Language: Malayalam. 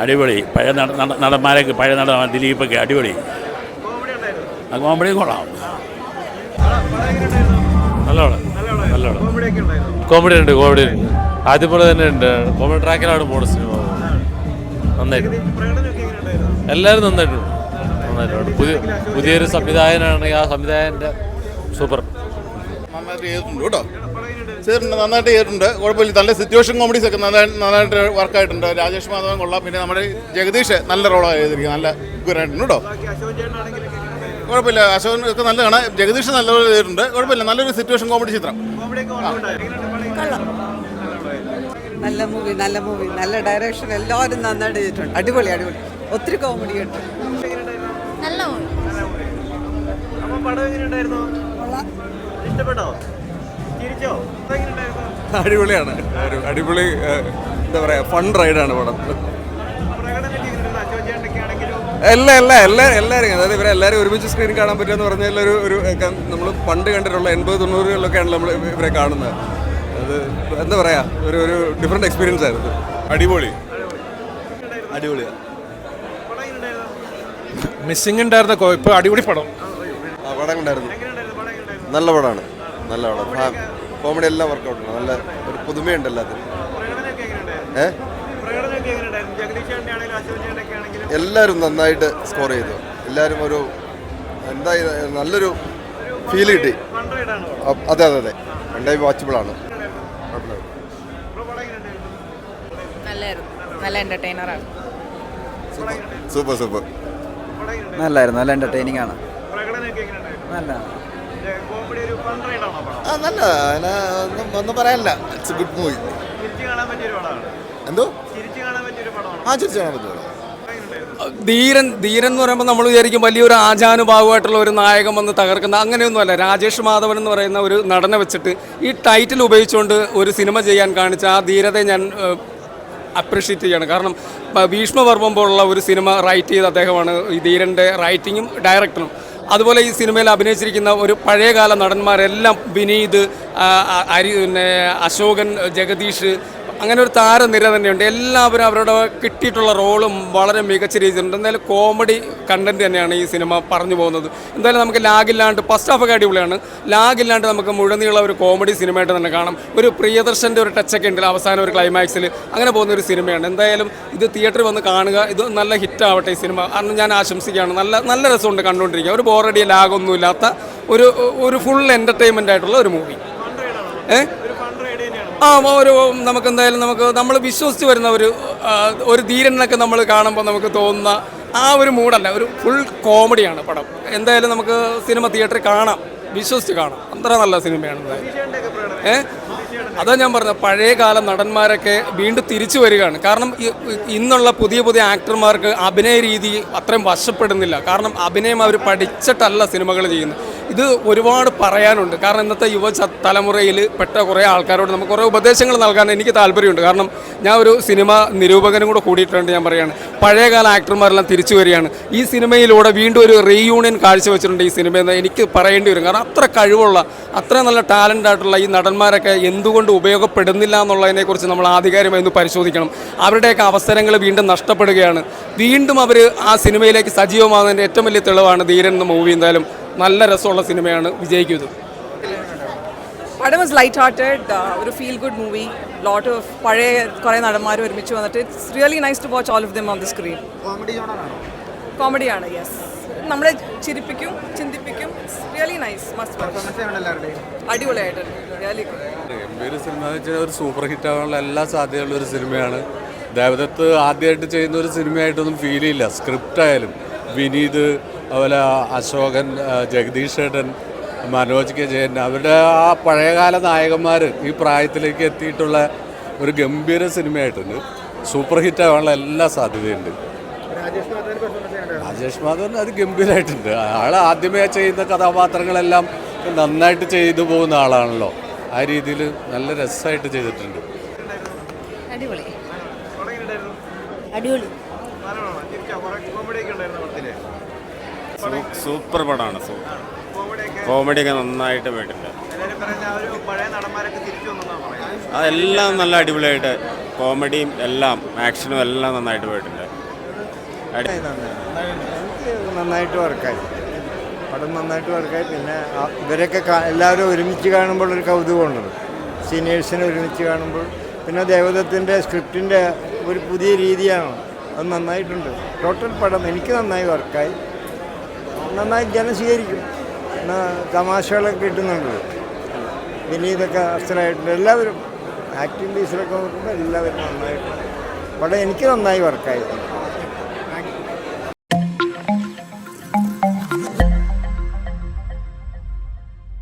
അടിപൊളി. പഴയ നടന്മാരൊക്കെ, പഴയ നടന്മാർ ദിലീപൊക്കെ അടിപൊളി. ആ കോമഡി കൊള്ളാം. നല്ലോണം നല്ലോണം കോമഡി ഉണ്ട്. ആദ്യം പോലെ തന്നെ ഉണ്ട്. കോമഡി ട്രാക്കിലാണ് പോകുന്ന സിനിമ. നന്നായിട്ട് എല്ലാവരും നന്നായിട്ടുണ്ട്. പുതിയൊരു സംവിധായകനാണെങ്കിൽ ആ സംവിധായകൻ്റെ സൂപ്പർ. നന്നായിട്ട് ചെയ്തിട്ടുണ്ട് കേട്ടോ. നന്നായിട്ട് ചെയ്തിട്ടുണ്ട്. കുഴപ്പമില്ല. നല്ല സിറ്റുവേഷൻ കോമഡീസ് ഒക്കെ നന്നായിട്ട് വർക്കായിട്ടുണ്ട്. രാജേഷ് മാധവൻ കൊള്ളാം. പിന്നെ നമ്മുടെ ജഗദീഷ് നല്ല റോളാണ് ചെയ്തിരിക്കുന്നത്. നല്ല ഗുരായിട്ടുണ്ട് കേട്ടോ. കുഴപ്പമില്ല. അശോകൻ ഒക്കെ നല്ലതാണ്. ജഗദീഷ് നല്ലപോലെ ചെയ്തിട്ടുണ്ട്. കുഴപ്പമില്ല. നല്ലൊരു സിറ്റുവേഷൻ കോമഡി ചിത്രം. നല്ല മൂവി, നല്ല ഡയറക്ഷൻ, എല്ലാവരും നന്നായിട്ട് ചെയ്തിട്ടുണ്ട്. അടിപൊളി. ഒത്തിരി കോമഡി ഉണ്ട്. അടിപൊളിയാണ്. അടിപൊളി എന്താ പറയാ, ഫൺ റൈഡാണ് പടം. എല്ലാവരും, അതായത് ഇവരെല്ലാവരും ഒരുമിച്ച് സ്ക്രീൻ കാണാൻ പറ്റുമെന്ന് പറഞ്ഞാൽ ഒരു നമ്മൾ പണ്ട് കണ്ടിട്ടുള്ള 80-90കളിലൊക്കെയാണ് നമ്മൾ ഇവരെ കാണുന്നത്. അത് എന്താ പറയാ, ഒരു ഡിഫറെന്റ് എക്സ്പീരിയൻസ് ആയിരുന്നു. അടിപൊളിയാണ്. മിസ്സിംഗ് ഉണ്ടായിരുന്ന ഇപ്പോൾ അടിപൊളി പടം. പടം ഉണ്ടായിരുന്നു. നല്ല പടമാണ്. കോമഡി എല്ലാം വർക്കൗട്ട്. നല്ല ഒരു പുതുമയുണ്ട് എല്ലാത്തിനും. എല്ലാവരും നന്നായിട്ട് സ്കോർ ചെയ്തു. എല്ലാവരും ഒരു എന്താ നല്ലൊരു ഫീൽ കിട്ടി. അതെ രണ്ടായി വാച്ചബിളാണ്. നല്ല എന്റർടൈനറാണ്. സൂപ്പർ നല്ലായിരുന്നു. നല്ല എന്റർടൈനിങ് ആണ്. നല്ല ഒന്നും പറയാനില്ല. It's A good movie. എന്തോ ചിരിച്ചു കാണാൻ പറ്റുമോ? ധീരൻ എന്ന് പറയുമ്പോൾ നമ്മൾ വിചാരിക്കും വലിയൊരു ആചാനുഭാവമായിട്ടുള്ള ഒരു നായകൻ വന്ന് തകർക്കുന്ന, അങ്ങനെയൊന്നുമല്ല. രാജേഷ് മാധവൻ എന്ന് പറയുന്ന ഒരു നടനെ വെച്ചിട്ട് ഈ ടൈറ്റിൽ ഉപയോഗിച്ചുകൊണ്ട് ഒരു സിനിമ ചെയ്യാൻ കാണിച്ച ആ ധീരതയെ ഞാൻ അപ്രിഷ്യേറ്റ് ചെയ്യാണ്. കാരണം ഭീഷ്മപർവം പോലുള്ള ഒരു സിനിമ റൈറ്റ് ചെയ്ത അദ്ദേഹമാണ്. ഈ ധീരൻ്റെ റൈറ്റിങ്ങും ഡയറക്ടറും. അതുപോലെ ഈ സിനിമയിൽ അഭിനയിച്ചിരിക്കുന്ന ഒരു പഴയകാല നടന്മാരെല്ലാം വിനീത്, പിന്നെ അശോകൻ, ജഗദീഷ്, അങ്ങനെ ഒരു താരനിര തന്നെയുണ്ട്. എല്ലാവരും അവരുടെ കിട്ടിയിട്ടുള്ള റോളും വളരെ മികച്ച രീതിയിലുണ്ട്. എന്തായാലും കോമഡി കണ്ടന്റ് തന്നെയാണ് ഈ സിനിമ പറഞ്ഞു പോകുന്നത്. എന്തായാലും നമുക്ക് ലാഗില്ലാണ്ട്, ഫസ്റ്റ് ഹാഫൊക്കെ അടിപൊളിയാണ്. ലാഗില്ലാണ്ട് നമുക്ക് മുഴുനീളം ഒരു കോമഡി സിനിമയായിട്ട് തന്നെ കാണാം. ഒരു പ്രിയദർശൻ്റെ ഒരു ടച്ചൊക്കെ ഉണ്ട് അവസാനം ഒരു ക്ലൈമാക്സിൽ. അങ്ങനെ പോകുന്ന ഒരു സിനിമയാണ്. എന്തായാലും ഇത് തിയേറ്ററിൽ വന്ന് കാണുക. ഇത് നല്ല ഹിറ്റാവട്ടെ ഈ സിനിമ. കാരണം ഞാൻ ആശംസിക്കുകയാണ്. നല്ല രസമുണ്ട് കണ്ടുകൊണ്ടിരിക്കുക. ഒരു ബോറടി ലാഗൊന്നുമില്ലാത്ത ഒരു ഫുൾ എൻ്റർടൈൻമെൻ്റ് ആയിട്ടുള്ള ഒരു മൂവി. നമുക്ക് എന്തായാലും നമ്മൾ വിശ്വസിച്ച് വരുന്ന ഒരു ധീരനൊക്കെ നമ്മൾ കാണുമ്പോൾ നമുക്ക് തോന്നുന്ന ആ ഒരു മൂഡല്ല, ഒരു ഫുൾ കോമഡിയാണ് പടം. എന്തായാലും നമുക്ക് സിനിമ തിയേറ്ററിൽ കാണാം, വിശ്വസിച്ച് കാണാം. അത്ര നല്ല സിനിമയാണ് എന്തായാലും. അതാ ഞാൻ പറഞ്ഞത്, പഴയകാല നടന്മാരൊക്കെ വീണ്ടും തിരിച്ചു വരികയാണ്. കാരണം ഇന്നുള്ള പുതിയ ആക്ടർമാർക്ക് അഭിനയ രീതി അത്രയും വശപ്പെടുന്നില്ല. കാരണം അഭിനയം അവർ പഠിച്ചിട്ടല്ല സിനിമകൾ ചെയ്യുന്നത്. ഇത് ഒരുപാട് പറയാനുണ്ട്. കാരണം ഇന്നത്തെ തലമുറയിൽ പെട്ട കുറേ ആൾക്കാരോട് നമുക്ക് കുറേ ഉപദേശങ്ങൾ നൽകാൻ എനിക്ക് താല്പര്യമുണ്ട്. കാരണം ഞാൻ ഒരു സിനിമ നിരൂപകനും കൂടെ കൂടിയിട്ടുണ്ട്. ഞാൻ പറയുകയാണ്, പഴയകാല ആക്ടർമാരെല്ലാം തിരിച്ചു വരികയാണ്. ഈ സിനിമയിലൂടെ വീണ്ടും ഒരു റീയൂണിയൻ കാഴ്ചവെച്ചിട്ടുണ്ട് ഈ സിനിമയെന്ന് എനിക്ക് പറയേണ്ടി വരും. കാരണം അത്ര കഴിവുള്ള, അത്ര നല്ല ടാലൻ്റ് ആയിട്ടുള്ള ഈ നടന്മാരൊക്കെ എന്തുകൊണ്ട് ഉപയോഗപ്പെടുന്നില്ല എന്നുള്ളതിനെക്കുറിച്ച് നമ്മൾ ആധികാരികമായി ഒന്ന് പരിശോധിക്കണം. അവരുടെയൊക്കെ അവസരങ്ങൾ വീണ്ടും നഷ്ടപ്പെടുകയാണ്. വീണ്ടും അവർ ആ സിനിമയിലേക്ക് സജീവമാകുന്നതിൻ്റെ ഏറ്റവും വലിയ തെളിവാണ് ധീരൻ എന്ന മൂവി. എന്തായാലും നല്ല രസമുള്ള സിനിമയാണ്, വിജയിക്കുന്നത്. പടം വാസ് ലൈറ്റ് ഹാർട്ടഡ്, ഒരു feel good movie. Lot of പഴയ കുറേ നടന്മാർ ഒരുമിച്ച് വന്നിട്ട് it's really nice to watch all of them on the screen. കോമഡിയാണ്, യെസ്. നമ്മളെ ചിരിപ്പിക്കും, ചിന്തിപ്പിക്കും. റിയലി നൈസ്, മസ്റ്റ് അടിപൊളിയായിട്ടുണ്ട്. റിയലി ഗംഭീര സിനിമ എന്ന് വെച്ചാൽ ഒരു സൂപ്പർ ഹിറ്റ് ആവാനുള്ള എല്ലാ സാധ്യതയുള്ള ഒരു സിനിമയാണ്. ദേവദത്ത് ആദ്യമായിട്ട് ചെയ്യുന്ന ഒരു സിനിമയായിട്ടൊന്നും ഫീൽ ചെയ്യില്ല. സ്ക്രിപ്റ്റ് ആയാലും വിനീത്, അതുപോലെ അശോകൻ, ജഗദീഷ് ഏട്ടൻ, മനോജ് കെ ജയൻ, അവരുടെ ആ പഴയകാല നായകന്മാർ ഈ പ്രായത്തിലേക്ക് എത്തിയിട്ടുള്ള ഒരു ഗംഭീര സിനിമയായിട്ടുണ്ട്. സൂപ്പർ ഹിറ്റ് ആവാനുള്ള എല്ലാ സാധ്യതയുണ്ട്. രാജേഷ് മാധവൻ അത് ഗംഭീരമായിട്ടുണ്ട്. ആൾ ആദ്യമേ ചെയ്യുന്ന കഥാപാത്രങ്ങളെല്ലാം നന്നായിട്ട് ചെയ്തു പോകുന്ന ആളാണല്ലോ. ആ രീതിയിൽ നല്ല രസമായിട്ട് ചെയ്തിട്ടുണ്ട്. അടിപൊളി. സൂപ്പർ പടമാണ്. കോമഡിയൊക്കെ നന്നായിട്ട് പോയിട്ടുണ്ട്. അതെല്ലാം നല്ല അടിപൊളിയായിട്ട് കോമഡിയും എല്ലാം ആക്ഷനും എല്ലാം നന്നായിട്ട് പോയിട്ടുണ്ട്. എനിക്ക് നന്നായിട്ട് വർക്കായി, പടം നന്നായിട്ട് വർക്കായി. പിന്നെ ഇവരൊക്കെ എല്ലാവരും ഒരുമിച്ച് കാണുമ്പോൾ ഒരു കൗതുകമുണ്ടല്ലോ, സീനിയേഴ്സിനെ ഒരുമിച്ച് കാണുമ്പോൾ. പിന്നെ ദേവദത്തിൻ്റെ സ്ക്രിപ്റ്റിൻ്റെ ഒരു പുതിയ രീതിയാണ്, അത് നന്നായിട്ടുണ്ട്. ടോട്ടൽ പടം എനിക്ക് നന്നായി വർക്കായി, നന്നായി ജനം സ്വീകരിക്കും. തമാശകളൊക്കെ കിട്ടുന്നുണ്ട്. വിനീതൊക്കെ അസ്ത്രമായിട്ടുണ്ട്. എല്ലാവരും ആക്ടിങ് ബേസിലൊക്കെ നോക്കുമ്പോൾ എല്ലാവരും നന്നായിട്ടുണ്ട്. പടം എനിക്ക് നന്നായി വർക്കായി.